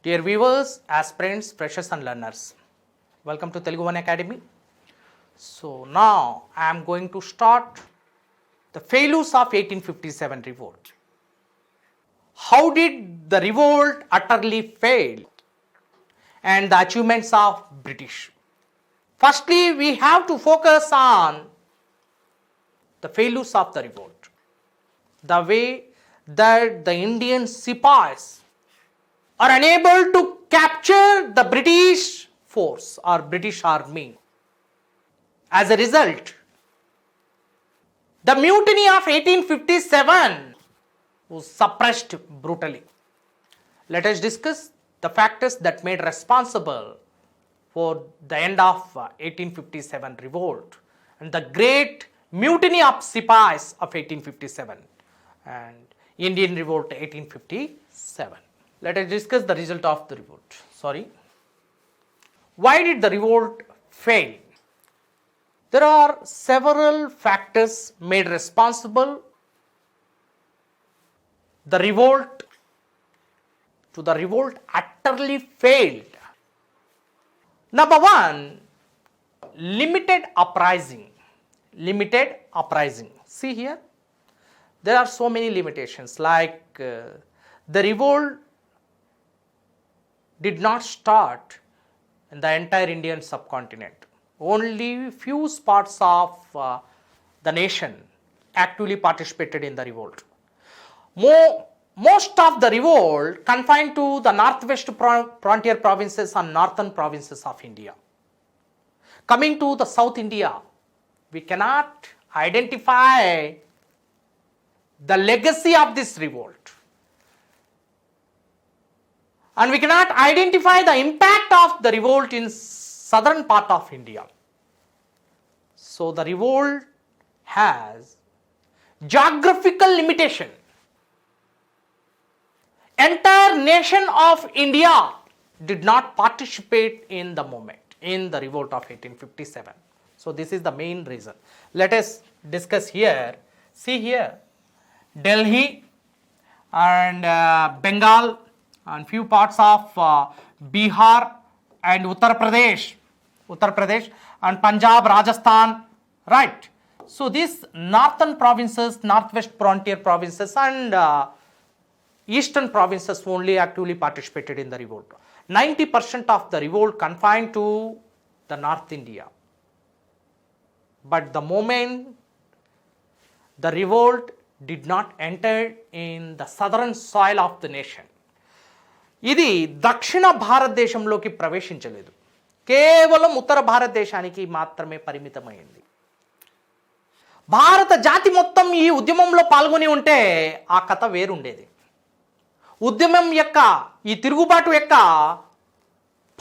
Dear viewers, aspirants, freshers and learners, welcome to Telugu One Academy. So now I am going to start the failures of 1857 revolt. How did the revolt utterly fail and the achievements of British? Firstly, we have to focus on the failures of the revolt. The way that the Indian Sepoys are unable to capture the British force or British army. As a result, the mutiny of 1857 was suppressed brutally. Let us discuss the factors that made responsible for the end of 1857 revolt and the great mutiny of Sepoys of 1857 and Indian revolt 1857. Let us discuss the result of the revolt. Why did the revolt fail? There are several factors made responsible the revolt utterly failed. Number one, limited uprising. See here, there are so many limitations like the revolt did not start in the entire Indian subcontinent. Only few spots of the nation actively participated in the revolt. Most of the revolt confined to the northwest frontier provinces and northern provinces of India. Coming to the South India, we cannot identify the legacy of this revolt. And we cannot identify the impact of the revolt in southern part of India. So the revolt has geographical limitation. Entire nation of India did not participate in the movement, in the revolt of 1857. So this is the main reason. Let us discuss here. See here, Delhi and Bengal and few parts of Bihar and Uttar Pradesh and Punjab, Rajasthan, right? So these northern provinces, northwest frontier provinces and eastern provinces only actively participated in the revolt. 90% of the revolt confined to the North India. But the moment the revolt did not enter in the southern soil of the nation, ఇది దక్షిణ భారతదేశంలోకి ప్రవేశించలేదు, కేవలం ఉత్తర భారతదేశానికి మాత్రమే పరిమితమైంది. భారత జాతి మొత్తం ఈ ఉద్యమంలో పాల్గొని ఉంటే ఆ కథ వేరుండేది. ఉద్యమం యొక్క ఈ తిరుగుబాటు యొక్క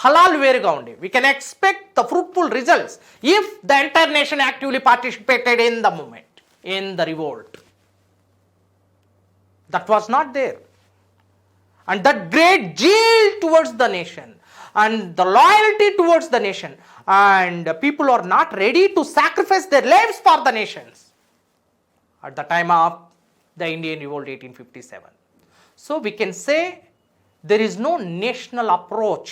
ఫలాలు వేరుగా ఉండేవి. We can expect the fruitful results if the entire nation actively participated in the movement, in the revolt. That was not there. And that great zeal towards the nation and the loyalty towards the nation, and people are not ready to sacrifice their lives for the nations at the time of the Indian Revolt 1857. So we can say there is no national approach,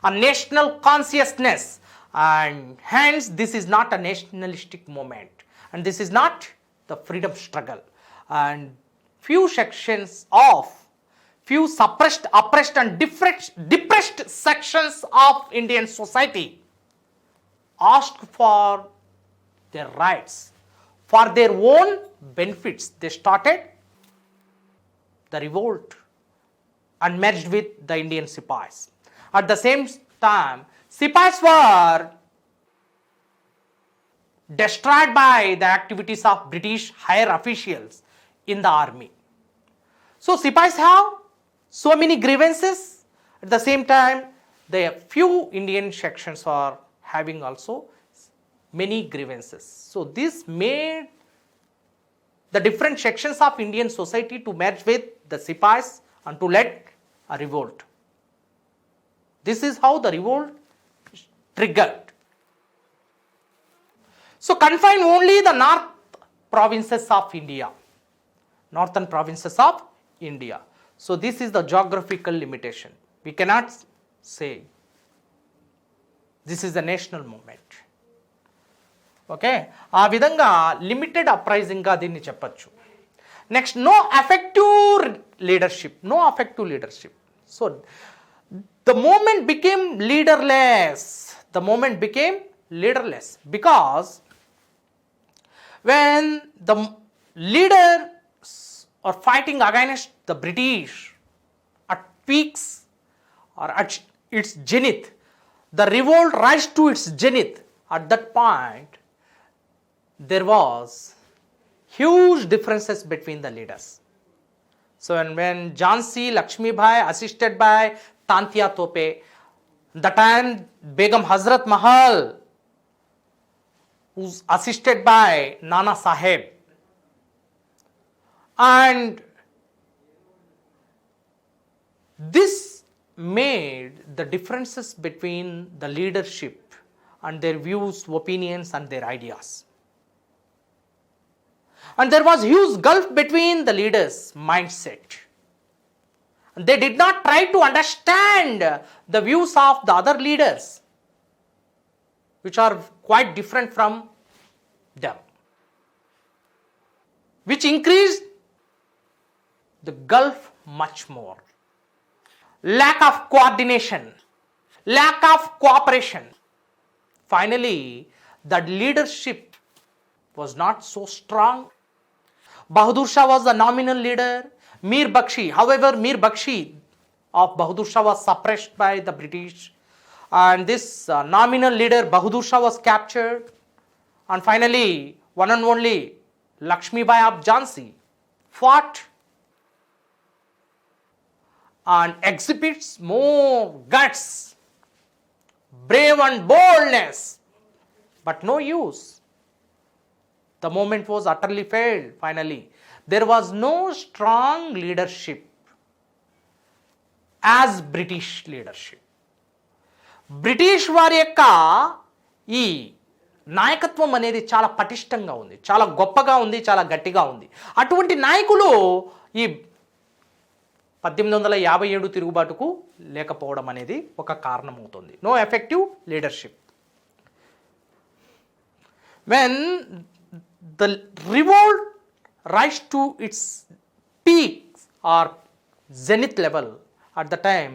a national consciousness, and hence this is not a nationalistic movement and this is not the freedom struggle. And few sections of few suppressed, oppressed and depressed sections of Indian society asked for their rights, for their own benefits. They started the revolt and merged with the Indian Sepoys. At the same time, Sepoys were destroyed by the activities of British higher officials in the army. So Sepoys have so many grievances. At the same time, the few Indian sections are having also many grievances. So this made the different sections of Indian society to merge with the Sepoys and to lead a revolt. This is how the revolt triggered. So confine only the north provinces of India, northern provinces of India. So this is the geographical limitation. We cannot say this is a national movement. Okay, ఆ విధంగా limited అప్రైజింగ్గా దీన్ని చెప్పచ్చు. Next, no effective leadership. So the movement became leaderless because when the leaders are fighting against the British at peaks or at its zenith, the revolt rise to its zenith. At that point, there was huge differences between the leaders. So when Jhansi Lakshmi Bai assisted by Tantia Tope, the time Begum Hazrat Mahal was assisted by Nana Saheb, and this made the differences between the leadership and their views, opinions and their ideas. And there was huge gulf between the leaders' mindset. They did not try to understand the views of the other leaders, which are quite different from them, which increased the gulf much more. Lack of coordination, lack of cooperation. Finally, the leadership was not so strong. Bahadur Shah was the nominal leader. Mir Bakshi of Bahadur Shah was suppressed by the British, and this nominal leader Bahadur Shah was captured, and finally one and only Lakshmi Bai of Jhansi fought and exhibits more guts, brave and boldness, but no use. The movement was utterly failed. Finally, there was no strong leadership as British leadership. British వారి యొక్క ఈ నాయకత్వం అనేది చాలా పటిష్టంగా ఉంది, చాలా గొప్పగా ఉంది, చాలా గట్టిగా ఉంది. అటువంటి నాయకులు ఈ 1857 తిరుగుబాటుకు లేకపోవడం అనేది ఒక కారణమవుతుంది. No effective leadership. When the revolt rise to its peak or zenith level, at the time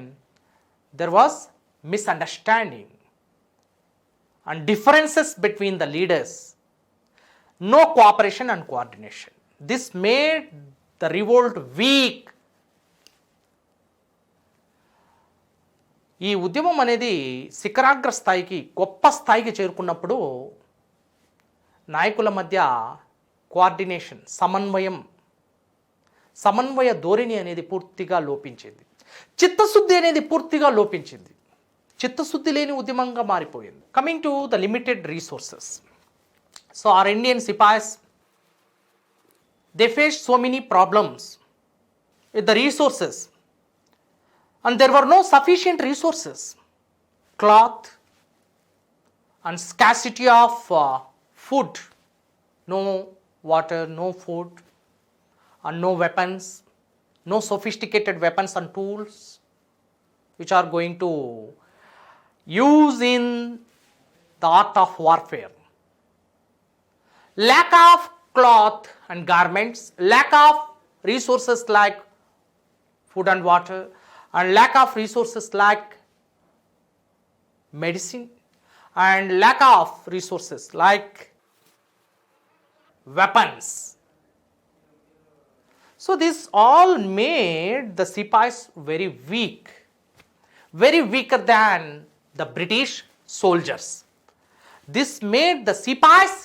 there was misunderstanding and differences between the leaders, no cooperation and coordination. This made the revolt weak. ఈ ఉద్యమం అనేది శిఖరాగ్ర స్థాయికి, గొప్ప స్థాయికి చేరుకున్నప్పుడు నాయకుల మధ్య కోఆర్డినేషన్, సమన్వయ ధోరణి అనేది పూర్తిగా లోపించింది. చిత్తశుద్ధి అనేది పూర్తిగా లోపించింది. చిత్తశుద్ధి లేని ఉద్యమంగా మారిపోయింది. Coming to the limited resources. So our Indian Sipais, they faced so many problems with the resources, and there were no sufficient resources. Cloth and scarcity of food, no water, no food, and no weapons, no sophisticated weapons and tools which are going to use in the art of warfare. Lack of cloth and garments, lack of resources like food and water, and lack of resources like medicine, and lack of resources like weapons. So this all made the Sipais very weak, very weaker than the British soldiers. This made the Sipais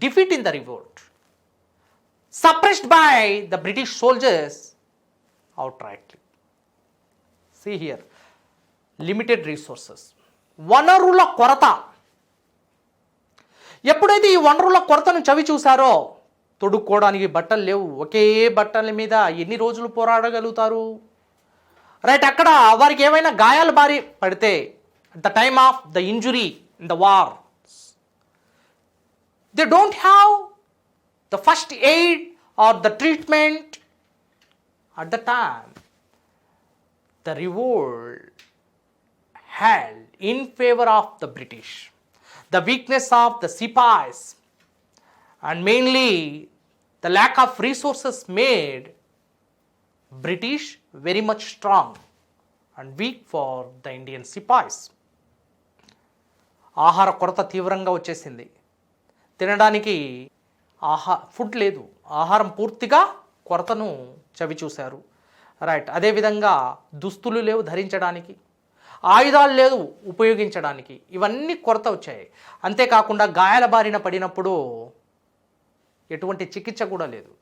defeat in the revolt, suppressed by the British soldiers outrightly. See here, limited resources, వనరుల కొరత. ఎప్పుడైతే ఈ వనరుల కొరతను చవి చూసారో, తొడుక్కోవడానికి బట్టలు లేవు, ఒకే బట్టల మీద ఎన్ని రోజులు పోరాడగలుగుతారు? రైట్, అక్కడ వారికి ఏమైనా గాయాలు బారి పడితే, at the time of the injury in the war, they don't have the first aid or the treatment at the time. the revolt held in favor of the British. The weakness of the Sipais and mainly the lack of resources made British very much strong and weak for the Indian Sipais. ఆహార కొరత తీవ్రంగా వచ్చేసింది. తినడానికి food లేదు, ఆహారం పూర్తిగా కొరతను చవిచూశారు. Right. అదేవిధంగా దుస్తులు లేవు ధరించడానికి, ఆయుధాలు లేదు ఉపయోగించడానికి, ఇవన్నీ కొరత వచ్చాయి. అంతేకాకుండా గాయాల బారిన పడినప్పుడు ఎటువంటి చికిత్స కూడా లేదు.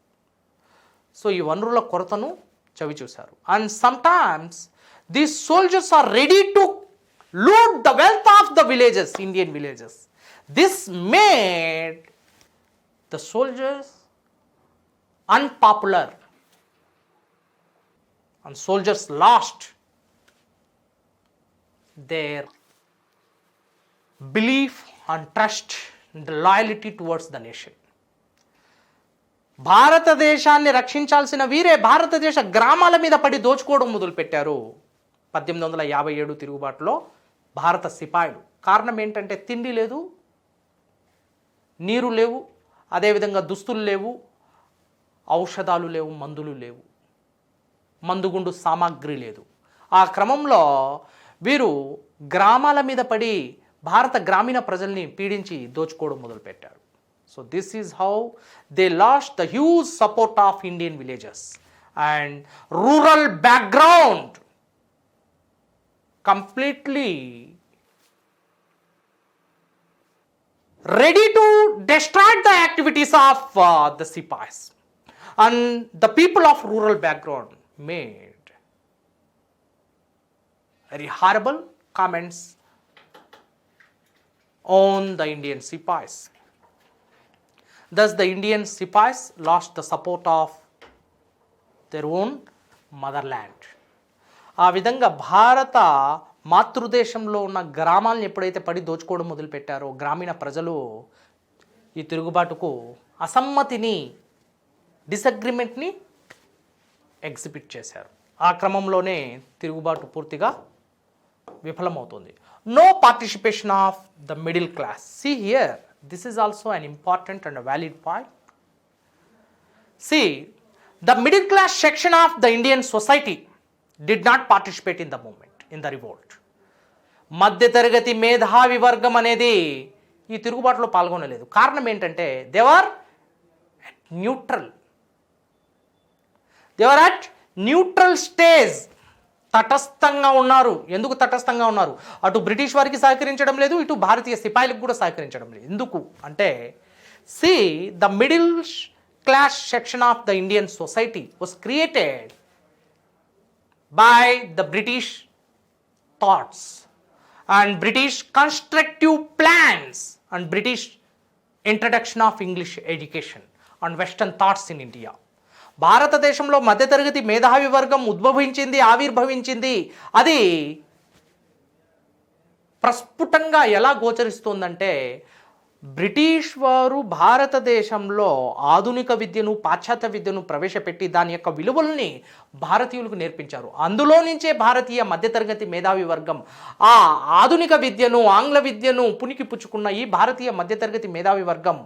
సో ఈ వనరుల కొరతను చవిచూశారు. And sometimes these soldiers are ready to loot the wealth of the villages, Indian villages. This made the soldiers unpopular, and soldiers lost their belief and trust and loyalty towards the nation. భారతదేశాన్ని రక్షించాల్సిన వీరే భారతదేశ గ్రామాల మీద పడి దోచుకోవడం మొదలుపెట్టారు 1857 తిరుగుబాటులో భారత సిపాయిలు. కారణం ఏంటంటే తిండి లేదు, నీరు లేవు, అదేవిధంగా దుస్తులు లేవు, ఔషధాలు లేవు, మందులు లేవు, మందుగుండు సామాగ్రి లేదు. ఆ క్రమంలో వీరు గ్రామాల మీద పడి భారత గ్రామీణ ప్రజల్ని పీడించి దోచుకోవడం మొదలుపెట్టారు. So this is how they last the huge support of Indian villages and rural background completely ready to destroy the activities of the Sipais. And the people of rural background made very horrible comments on the Indian Sipais. Thus the Indian Sipais lost the support of their own motherland. ఆ విధంగా భారత మాతృదేశంలో ఉన్న గ్రామాలను ఎప్పుడైతే పడి దోచుకోవడం మొదలుపెట్టారో గ్రామీణ ప్రజలు ఈ తిరుగుబాటుకు అసమ్మతిని, డిసగ్రిమెంట్ని ఎగ్జిబిట్ చేశారు. ఆ క్రమంలోనే తిరుగుబాటు పూర్తిగా విఫలమవుతుంది. No participation of the middle class. See here, this is also an important and valid point. See, the middle class section of the Indian society did not participate in the movement, in the revolt. మధ్యతరగతి మేధావి వర్గం అనేది ఈ తిరుగుబాటులో పాల్గొనలేదు. కారణం ఏంటంటే they were neutral, they were at neutral stage. తటస్థంగా ఉన్నారు. ఎందుకు తటస్థంగా ఉన్నారు? అటు బ్రిటిష్ వారికి సహకరించడం లేదు, ఇటు భారతీయ సిపాయిలకు కూడా సహకరించడం లేదు. ఎందుకు అంటే see the middle class section of the Indian society was created by the British thoughts and British constructive plans and British introduction of English education and Western thoughts in India. భారతదేశంలో మధ్యతరగతి మేధావి వర్గం ఉద్భవించింది, ఆవిర్భవించింది. అది ప్రస్ఫుటంగా ఎలా గోచరిస్తుందంటే బ్రిటిష్ వారు భారతదేశంలో ఆధునిక విద్యను, పాశ్చాత్య విద్యను ప్రవేశపెట్టి దాని యొక్క విలువల్ని భారతీయులకు నేర్పించారు. అందులో నుంచే భారతీయ మధ్యతరగతి మేధావి వర్గం ఆ ఆధునిక విద్యను, ఆంగ్ల విద్యను పునికి పుచ్చుకున్న ఈ భారతీయ మధ్యతరగతి మేధావి వర్గం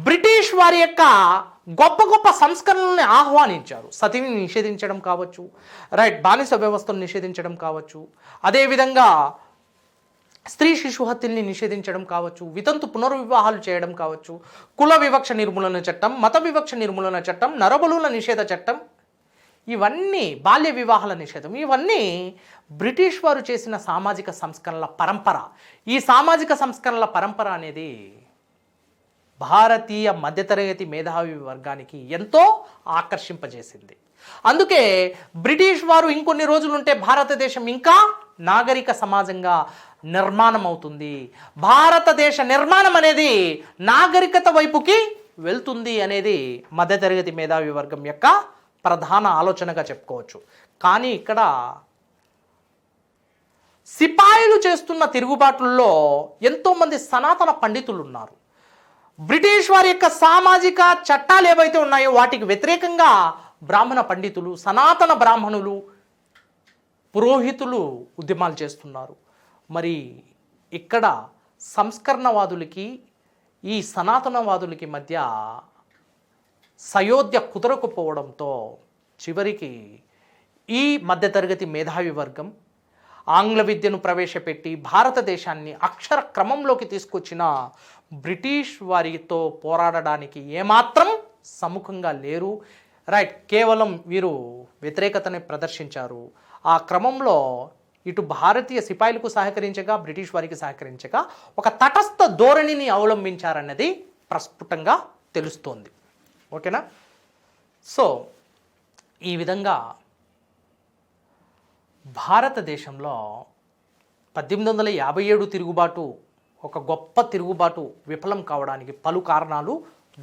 బ్రిటిష్ వారి యొక్క గొప్ప గొప్ప సంస్కరణల్ని ఆహ్వానించారు. సతిని నిషేధించడం కావచ్చు, రైట్, బానిస వ్యవస్థను నిషేధించడం కావచ్చు, అదేవిధంగా స్త్రీ శిశు హత్యల్ని నిషేధించడం కావచ్చు, వితంతు పునర్వివాహాలు చేయడం కావచ్చు, కుల వివక్ష నిర్మూలన చట్టం, మత వివక్ష నిర్మూలన చట్టం, నరబలుల నిషేధ చట్టం, ఇవన్నీ బాల్య వివాహాల నిషేధం, ఇవన్నీ బ్రిటిష్ వారు చేసిన సామాజిక సంస్కరణల పరంపర. ఈ సామాజిక సంస్కరణల పరంపర అనేది భారతీయ మధ్యతరగతి మేధావి వర్గానికి ఎంతో ఆకర్షింపజేసింది. అందుకే బ్రిటిష్ వారు ఇంకొన్ని రోజులుంటే భారతదేశం ఇంకా నాగరిక సమాజంగా నిర్మాణం అవుతుంది, భారతదేశ నిర్మాణం అనేది నాగరికత వైపుకి వెళ్తుంది అనేది మధ్యతరగతి మేధావి వర్గం యొక్క ప్రధాన ఆలోచనగా చెప్పుకోవచ్చు. కానీ ఇక్కడ సిపాయిలు చేస్తున్న తిరుగుబాటుల్లో ఎంతోమంది సనాతన పండితులు ఉన్నారు. బ్రిటిష్ వారి యొక్క సామాజిక చట్టాలు ఏవైతే ఉన్నాయో వాటికి వ్యతిరేకంగా బ్రాహ్మణ పండితులు, సనాతన బ్రాహ్మణులు పురోహితులు ఉద్యమాలు చేస్తున్నారు. మరి ఇక్కడ సంస్కరణవాదులకి ఈ సనాతనవాదులకి మధ్య సయోధ్య కుదరకపోవడంతో చివరికి ఈ మధ్యతరగతి మేధావి వర్గం ఆంగ్ల విద్యను ప్రవేశపెట్టి భారతదేశాన్ని అక్షర క్రమంలోకి తీసుకొచ్చిన బ్రిటిష్ వారితో పోరాడడానికి ఏమాత్రం సముఖంగా లేరు. రైట్, కేవలం వీరు వ్యతిరేకతని ప్రదర్శించారు. ఆ క్రమంలో ఇటు భారతీయ సిపాయిలకు సహకరించగా బ్రిటిష్ వారికి సహకరించగా ఒక తటస్థ ధోరణిని అవలంబించారన్నది ప్రస్ఫుటంగా తెలుస్తోంది. ఓకేనా? సో ఈ విధంగా భారతదేశంలో 1857 తిరుగుబాటు ఒక గొప్ప తిరుగుబాటు విఫలం కావడానికి పలు కారణాలు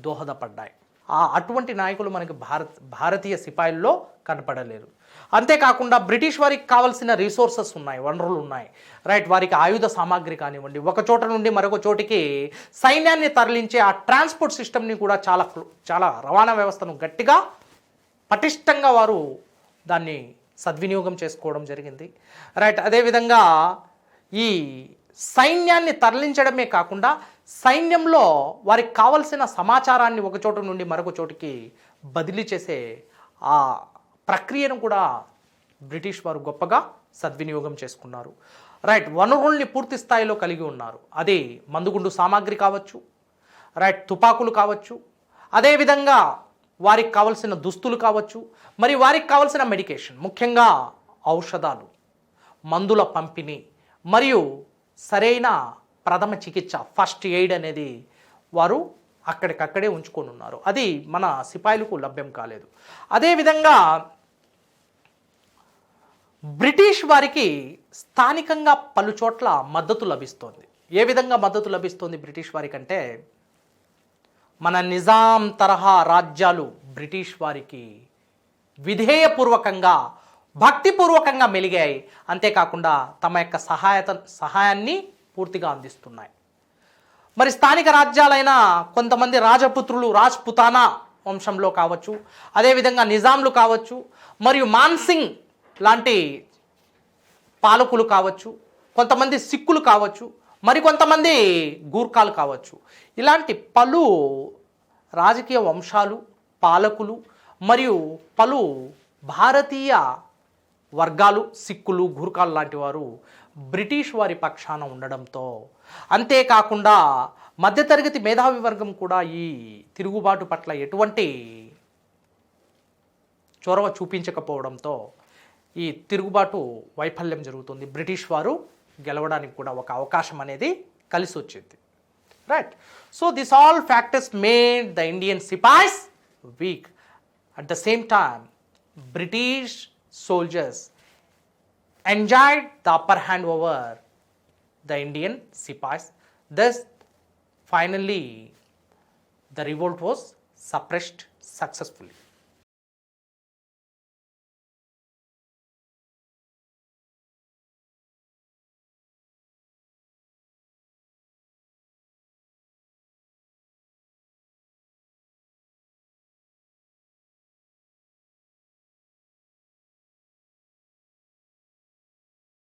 దోహదపడ్డాయి. అటువంటి నాయకులు మనకి భారతీయ సిపాయిల్లో కనపడలేరు. అంతేకాకుండా బ్రిటిష్ వారికి కావాల్సిన రిసోర్సెస్ ఉన్నాయి, వనరులు ఉన్నాయి. రైట్, వారికి ఆయుధ సామాగ్రి కానివ్వండి, ఒక చోట నుండి మరొక చోటికి సైన్యాన్ని తరలించే ఆ ట్రాన్స్పోర్ట్ సిస్టమ్ని కూడా చాలా రవాణా వ్యవస్థను గట్టిగా పటిష్టంగా వారు దాన్ని సద్వినియోగం చేసుకోవడం జరిగింది. రైట్, అదేవిధంగా ఈ సైన్యాన్ని తరలించడమే కాకుండా సైన్యంలో వారికి కావలసిన సమాచారాన్ని ఒక చోటు నుండి మరొక చోటికి బదిలీ చేసే ఆ ప్రక్రియను కూడా బ్రిటిష్ వారు గొప్పగా సద్వినియోగం చేసుకున్నారు. రైట్, వనరుల్ని పూర్తి స్థాయిలో కలిగి ఉన్నారు. అది మందుగుండు సామాగ్రి కావచ్చు, రైట్, తుపాకులు కావచ్చు, అదేవిధంగా వారికి కావలసిన దుస్తులు కావచ్చు, మరి వారికి కావలసిన మెడికేషన్, ముఖ్యంగా ఔషధాలు, మందుల పంపిణీ మరియు సరైన ప్రథమ చికిత్స, ఫస్ట్ ఎయిడ్ అనేది వారు అక్కడికక్కడే ఉంచుకొని ఉన్నారు. అది మన సిపాయిలకు లభ్యం కాలేదు. అదేవిధంగా బ్రిటిష్ వారికి స్థానికంగా పలు చోట్ల మద్దతు లభిస్తోంది. ఏ విధంగా మద్దతు లభిస్తోంది బ్రిటిష్ వారికి అంటే, మన నిజాం తరహా రాజ్యాలు బ్రిటిష్ వారికి విధేయపూర్వకంగా భక్తిపూర్వకంగా మెలిగాయి. అంతేకాకుండా తమ యొక్క సహాయాన్ని పూర్తిగా అందిస్తున్నాయి. మరి స్థానిక రాజ్యాలైన కొంతమంది రాజపుత్రులు రాజ్పుతానా వంశంలో కావచ్చు, అదేవిధంగా నిజాంలు కావచ్చు, మరియు మాన్సింగ్ లాంటి పాలకులు కావచ్చు, కొంతమంది సిక్కులు కావచ్చు, మరికొంతమంది గూర్ఖాలు కావచ్చు, ఇలాంటి పలు రాజకీయ వంశాలు, పాలకులు మరియు పలు భారతీయ వర్గాలు, సిక్కులు, గూర్ఖాలు లాంటి వారు బ్రిటిష్ వారి పక్షాన ఉండడంతో, అంతేకాకుండా మధ్యతరగతి మేధావి వర్గం కూడా ఈ తిరుగుబాటు పట్ల ఎటువంటి చొరవ చూపించకపోవడంతో ఈ తిరుగుబాటు వైఫల్యం జరుగుతుంది. బ్రిటిష్ వారు గెలవడానికి కూడా ఒక అవకాశం అనేది కలిసి వచ్చింది. Right, so this all factors made the Indian sepoys week. At the same time British soldiers enjoyed the upper hand over the Indian Sipais. Thus, finally, the revolt was suppressed successfully.